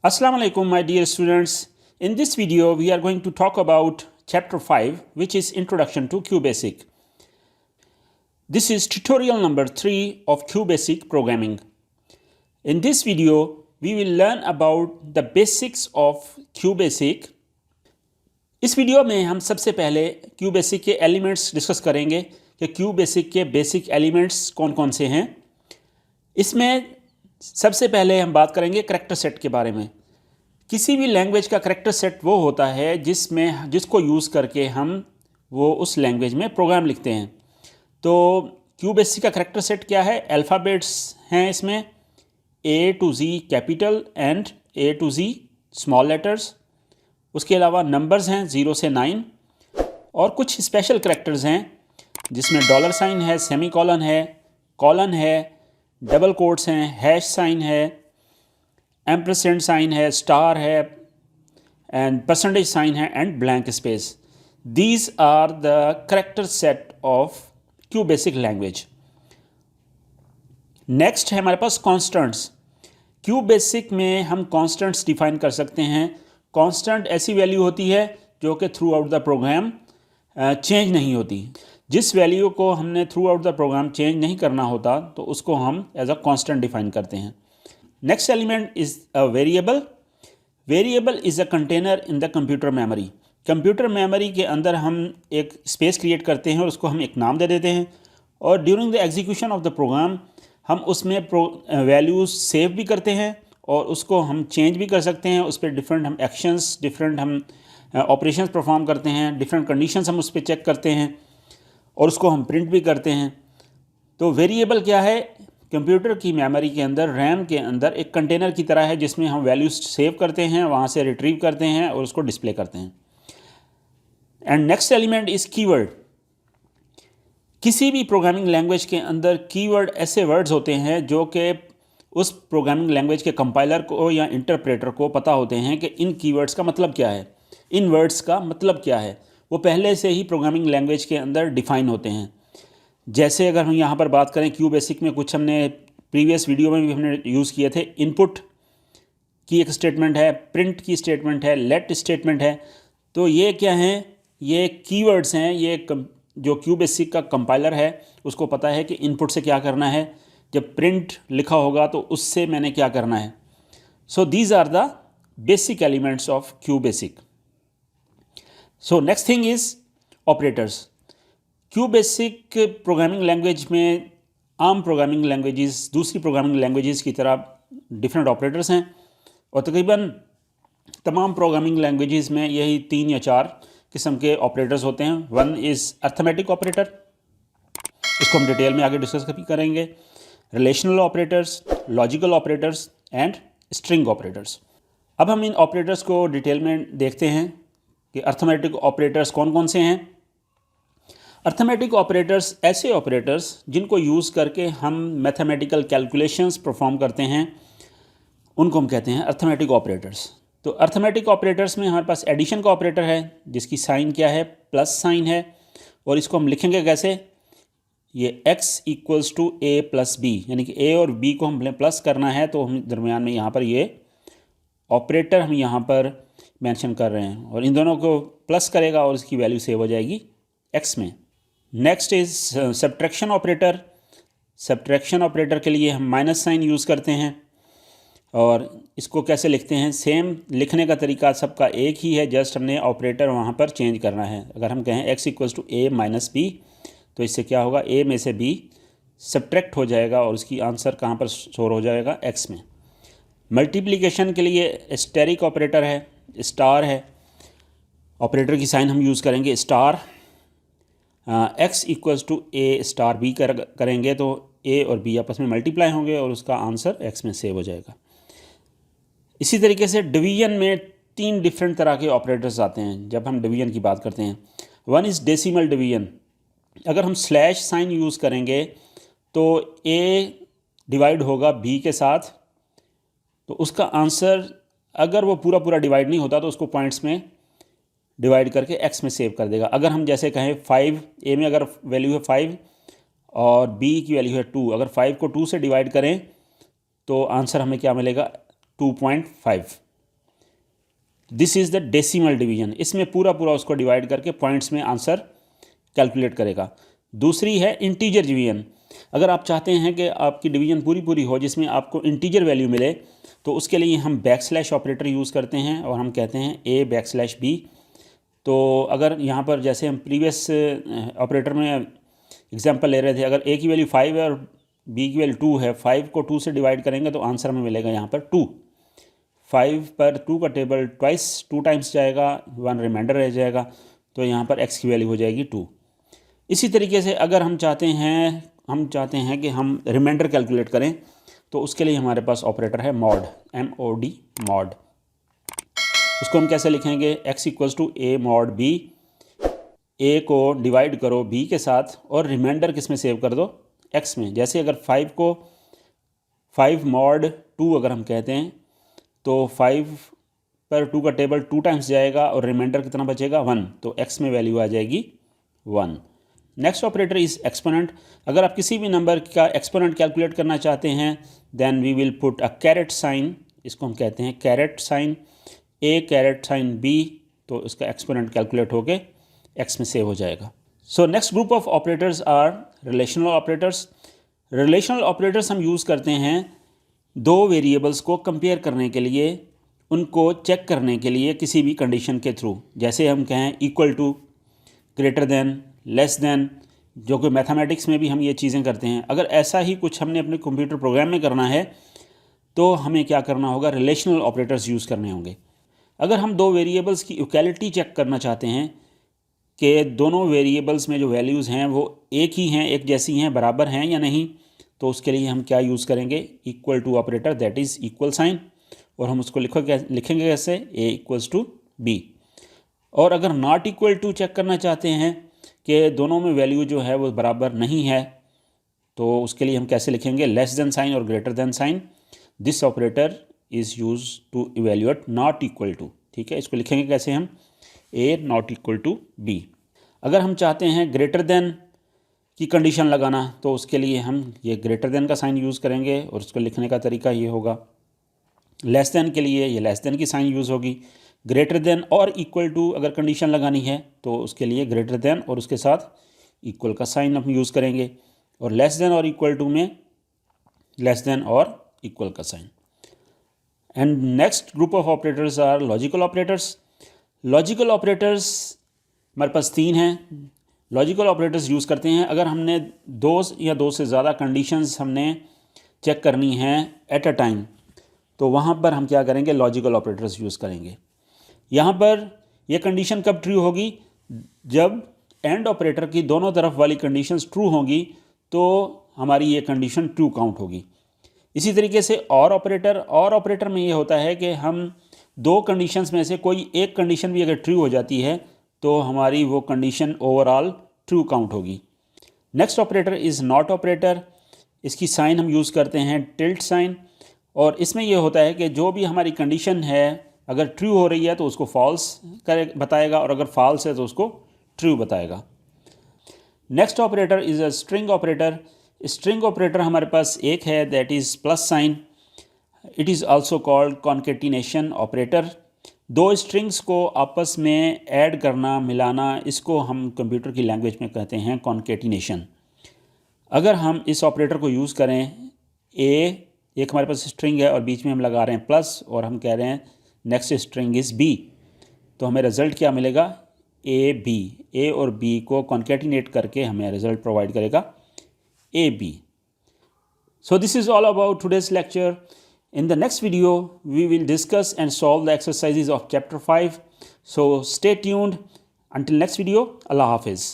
Assalamu alaikum, my dear students. In this video, we are going to talk about chapter 5, which is Introduction to QBasic. This is tutorial number 3 of QBasic programming. In this video, we will learn about the basics of QBasic. इस video में हम सबसे पहले QBasic के elements discuss करेंगे कि QBasic के basic elements कौन कौन से हैं. इसमें सबसे पहले हम बात करेंगे करैक्टर सेट के बारे में. किसी भी लैंग्वेज का करैक्टर सेट वो होता है जिसको यूज़ करके हम वो उस लैंग्वेज में प्रोग्राम लिखते हैं. तो QBasic का करैक्टर सेट क्या है? अल्फ़ाबेट्स हैं इसमें A to Z capital and A to Z small letters. उसके अलावा नंबर्स हैं 0 से 9 और कुछ स्पेशल करैक्टर्स हैं जिसमें डॉलर साइन है, सेमी कॉलन है, डबल कोट्स हैं, हैश साइन है, एम्परसेंड साइन है, स्टार है एंड परसेंटेज साइन है and blank space. These are the character set of QBasic language. Next है हमारे पास कॉन्स्टेंट्स. QBasic में हम कॉन्स्टेंट्स डिफाइन कर सकते हैं. कॉन्स्टेंट ऐसी वैल्यू होती है जो कि throughout the program change नहीं होती. जिस वैल्यू को हमने throughout the program change नहीं करना होता तो उसको हम एज अ कांस्टेंट डिफाइन करते हैं. Next element is a variable. Variable is a container in the computer memory. Computer memory के अंदर हम एक स्पेस क्रिएट करते हैं और उसको हम एक नाम दे देते हैं और during the execution of the program हम उसमें वैल्यूज़ सेव भी करते हैं और उसको हम चेंज भी कर सकते हैं. उस पर डिफरेंट हम एक्शंस, डिफरेंट हम ऑपरेशंस परफॉर्म करते हैं, डिफरेंट कंडीशंस हम उस पर चेक करते हैं और उसको हम प्रिंट भी करते हैं. तो वेरिएबल क्या है? कंप्यूटर की मेमोरी के अंदर, रैम के अंदर एक कंटेनर की तरह है जिसमें हम वैल्यूज सेव करते हैं, वहाँ से रिट्रीव करते हैं और उसको डिस्प्ले करते हैं. And next element is keyword. किसी भी प्रोग्रामिंग लैंग्वेज के अंदर कीवर्ड ऐसे वर्ड्स होते हैं जो कि उस प्रोग्रामिंग लैंग्वेज के कंपाइलर को या इंटरप्रेटर को पता होते हैं कि इन कीवर्ड्स का मतलब क्या है, इन वर्ड्स का मतलब क्या है. वो पहले से ही प्रोग्रामिंग लैंग्वेज के अंदर डिफ़ाइन होते हैं. जैसे अगर हम यहाँ पर बात करें QBasic में, कुछ हमने प्रीवियस वीडियो में भी हमने यूज़ किए थे. इनपुट की एक स्टेटमेंट है, प्रिंट की स्टेटमेंट है, लेट स्टेटमेंट है. तो ये क्या हैं? ये कीवर्ड्स हैं. ये जो QBasic का कंपाइलर है उसको पता है कि इनपुट से क्या करना है, जब प्रिंट लिखा होगा तो उससे मैंने क्या करना है. So these are the basic elements of QBasic. So next thing is operators. QBasic programming language में आम प्रोग्रामिंग लैंग्वेजेस, दूसरी प्रोग्रामिंग लैंग्वेजेस की तरह डिफरेंट ऑपरेटर्स हैं और तकरीबन तमाम प्रोग्रामिंग लैंग्वेजेस में यही 3 या 4 किस्म के ऑपरेटर्स होते हैं. वन इज़ अर्थमेटिक ऑपरेटर, इसको हम डिटेल में आगे डिस्कस भी करेंगे. Relational operators, logical operators and string operators. अब हम इन ऑपरेटर्स को डिटेल में देखते हैं कि अर्थमेटिक ऑपरेटर्स कौन कौन से हैं. अर्थमेटिक ऑपरेटर्स ऐसे ऑपरेटर्स जिनको यूज़ करके हम मैथमेटिकल कैलकुलेशंस परफॉर्म करते हैं, उनको हम कहते हैं अर्थमेटिक ऑपरेटर्स. तो अर्थमेटिक ऑपरेटर्स में हमारे पास एडिशन का ऑपरेटर है जिसकी साइन क्या है? प्लस साइन है. और इसको हम लिखेंगे कैसे? ये x = a + b, यानी कि a और b को हम प्लस करना है तो हम दरमियान में यहाँ पर ये ऑपरेटर हम यहाँ पर मेंशन कर रहे हैं और इन दोनों को प्लस करेगा और इसकी वैल्यू सेव हो जाएगी x में. Next is subtraction operator. Subtraction operator के लिए हम माइनस साइन यूज़ करते हैं और इसको कैसे लिखते हैं? सेम लिखने का तरीका सबका एक ही है, जस्ट हमने ऑपरेटर वहाँ पर चेंज करना है. अगर हम कहें x = a - b तो इससे क्या होगा? a में से b सब्ट्रैक्ट हो जाएगा और उसकी आंसर कहाँ पर स्टोर हो जाएगा? x में. मल्टीप्लिकेशन के लिए एस्टेरिक ऑपरेटर है, स्टार है. ऑपरेटर की साइन हम यूज़ करेंगे स्टार. x = a (b) करेंगे तो a और b आपस में मल्टीप्लाई होंगे और उसका आंसर x में सेव हो जाएगा. इसी तरीके से डिवीजन में 3 डिफरेंट तरह के ऑपरेटर्स आते हैं जब हम डिवीजन की बात करते हैं. One is decimal division. अगर हम स्लैश साइन यूज़ करेंगे तो a डिवाइड होगा b के साथ, तो उसका आंसर अगर वो पूरा डिवाइड नहीं होता तो उसको पॉइंट्स में डिवाइड करके x में सेव कर देगा. अगर हम जैसे कहें 5, a में अगर वैल्यू है 5 और b की वैल्यू है 2, अगर 5 को 2 से डिवाइड करें तो आंसर हमें क्या मिलेगा? 2.5. This is the decimal division, इसमें पूरा पूरा उसको डिवाइड करके पॉइंट्स में आंसर कैलकुलेट करेगा। दूसरी है इंटीजर डिवीजन, अगर आप चाहते हैं कि आपकी डिवीजन पूरी पूरी हो जिसमें आपको इंटीजर वैल्यू मिले, तो उसके लिए हम बैकस्लैश ऑपरेटर यूज़ करते हैं और हम कहते हैं a/b। तो अगर यहाँ पर जैसे हम प्रीवियस ऑपरेटर में एग्जांपल ले रहे थे, अगर a की वैल्यू 5 है और b की वैल्यू 2 है, 5 को 2 से डिवाइड करेंगे तो आंसर हमें मिलेगा यहाँ पर 2। 5 पर 2 का टेबल ट्वाइस 2 टाइम्स जाएगा, 1 रिमाइंडर रह जाएगा, तो यहाँ पर x की वैल्यू हो जाएगी 2। इसी तरीके से अगर हम चाहते हैं कि हम रिमाइंडर कैलकुलेट करें, तो उसके लिए हमारे पास ऑपरेटर है मॉड, MOD मॉड। उसको हम कैसे लिखेंगे, x = a mod b, a को डिवाइड करो b के साथ और रिमाइंडर किस में सेव कर दो, x में। जैसे अगर 5 को 5 mod 2 अगर हम कहते हैं, तो 5 पर 2 का टेबल 2 टाइम्स जाएगा और रिमाइंडर कितना बचेगा 1, तो x में वैल्यू आ जाएगी 1। Next operator is exponent. अगर आप किसी भी नंबर का एक्सपोनेंट कैलकुलेट करना चाहते हैं, then we will put a caret sign, इसको हम कहते हैं caret sign, a caret sign b, तो इसका एक्सपोनेंट कैलकुलेट होके x में सेव हो जाएगा। So next group of operators are relational operators. Relational operators हम यूज़ करते हैं दो वेरिएबल्स को कंपेयर करने के लिए, उनको चेक करने के लिए किसी भी कंडीशन के थ्रू। जैसे हम कहें equal to, greater than, less than, जो कि मैथमेटिक्स में भी हम ये चीज़ें करते हैं। अगर ऐसा ही कुछ हमने अपने कंप्यूटर प्रोग्राम में करना है, तो हमें क्या करना होगा, रिलेशनल ऑपरेटर्स यूज़ करने होंगे। अगर हम दो वेरिएबल्स की इक्वालिटी चेक करना चाहते हैं कि दोनों वेरिएबल्स में जो वैल्यूज़ हैं वो एक ही हैं, एक जैसी हैं, बराबर हैं या नहीं, तो उसके लिए हम क्या यूज़ करेंगे, equal to operator, that is equal sign, और हम उसको लिखेंगे कैसे, a = b। और अगर नॉट इक्वल टू चेक करना चाहते हैं कि दोनों में वैल्यू जो है वो बराबर नहीं है, तो उसके लिए हम कैसे लिखेंगे, लेस देन साइन और greater than sign. This operator is use to evaluate not equal to. ठीक है, इसको लिखेंगे कैसे हम, a ≠ b। अगर हम चाहते हैं ग्रेटर देन की कंडीशन लगाना, तो उसके लिए हम ये ग्रेटर देन का साइन यूज़ करेंगे और उसको लिखने का तरीका ये होगा। लेस देन के लिए ये लेस देन की साइन यूज़ होगी। ग्रेटर देन और इक्वल टू अगर कंडीशन लगानी है, तो उसके लिए ग्रेटर देन और उसके साथ इक्वल का साइन हम यूज़ करेंगे, और लेस देन और इक्वल टू में लेस देन और इक्वल का sign. And next group of operators are logical operators. Logical operators हमारे पास 3 हैं। लॉजिकल ऑपरेटर्स यूज़ करते हैं अगर हमने 2 या 2 से ज़्यादा कंडीशंस हमने चेक करनी हैं एट अ टाइम, तो वहाँ पर हम क्या करेंगे, लॉजिकल ऑपरेटर्स यूज़ करेंगे। यहाँ पर यह कंडीशन कब ट्रू होगी, जब एंड ऑपरेटर की दोनों तरफ वाली कंडीशंस ट्रू होंगी, तो हमारी ये कंडीशन ट्रू काउंट होगी। इसी तरीके से और ऑपरेटर में ये होता है कि हम 2 कंडीशंस में से कोई एक कंडीशन भी अगर ट्रू हो जाती है, तो हमारी वो कंडीशन ओवरऑल ट्रू काउंट होगी। Next operator is not operator. इसकी साइन हम यूज़ करते हैं टिल्ट साइन, और इसमें यह होता है कि जो भी हमारी कंडीशन है अगर ट्रू हो रही है तो उसको फॉल्स बताएगा, और अगर फॉल्स है तो उसको ट्रू बताएगा। Next operator is a string operator. String operator हमारे पास एक है, that is plus sign. It is also called concatenation operator. 2 strings को आपस में ऐड करना, मिलाना, इसको हम कंप्यूटर की लैंग्वेज में कहते हैं कॉन्केटिनेशन। अगर हम इस ऑपरेटर को यूज़ करें, एक हमारे पास स्ट्रिंग है और बीच में हम लगा रहे हैं प्लस, और हम कह रहे हैं नेक्स्ट स्ट्रिंग इज़ b, तो हमें रिज़ल्ट क्या मिलेगा, a और b को कॉन्केटिनेट करके हमें रिज़ल्ट प्रोवाइड करेगा AB। So this is all about today's lecture. In the next video, we will discuss and solve the exercises of chapter 5. So stay tuned. Until next video, Allah Hafiz.